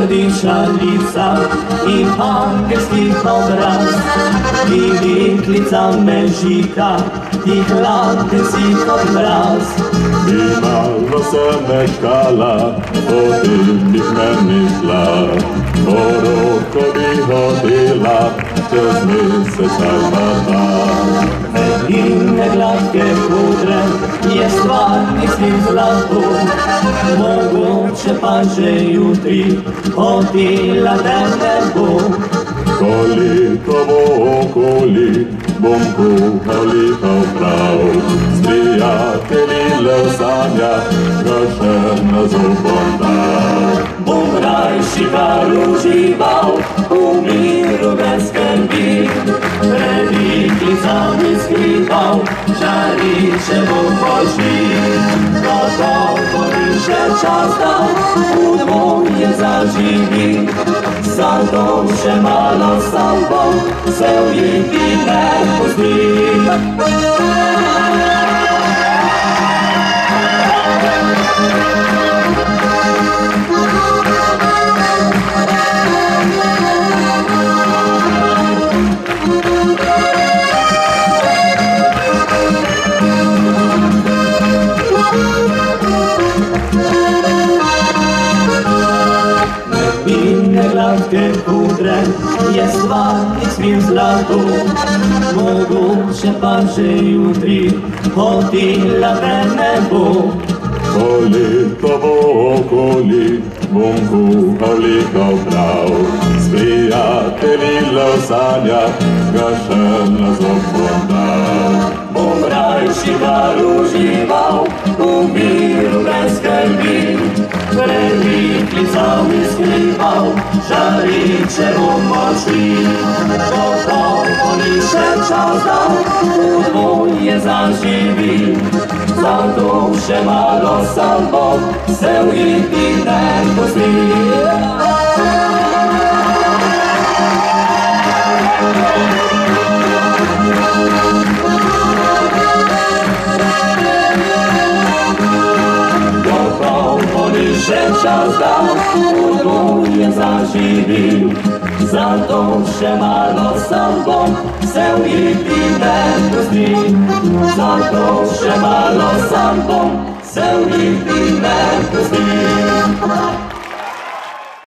šalica in angelski obraz. Ti deklica Mežika, ti hladen si kot mraz. Ti malo se mečkala, potem bi meni šla. Poroko bi hodila, čez mesec ali dva. Veline gladke kudre je stvarnih stil zlato, mogoče pa že jutri hodila te ne bo. Koliko bo okoli, bom kuhal lihal prav, s prijatelji le v sanjah ga še na zob bom dal. Bom rajši kar užival v miru brez skrbi, pred deklicami skrival, žaričevo požvi. Gotovo ni še čas, da v dvoje zaživi, zato še malo sam bom se ujeti ne pusti. Gladke kudre je stvarnih smil zlato, mogoče pa že jutri hodila te ne bo. Koliko bo okoli, bom kuhal lihal prav, s prijatelji le v sanjah ga še na zob bom dal. Bom rajši kar užival v miru brez skrbi, pred deklicami skrival, žaričevo moči. Gotovo ni še čas, da v dvoje zaživi, zato še malo sam bom se ujeti ne pusti. Še čas, da v dvoje zaživim, zato še malo sam bom se ujeti ne pusti. Zato še malo sam bom se ujeti ne pusti.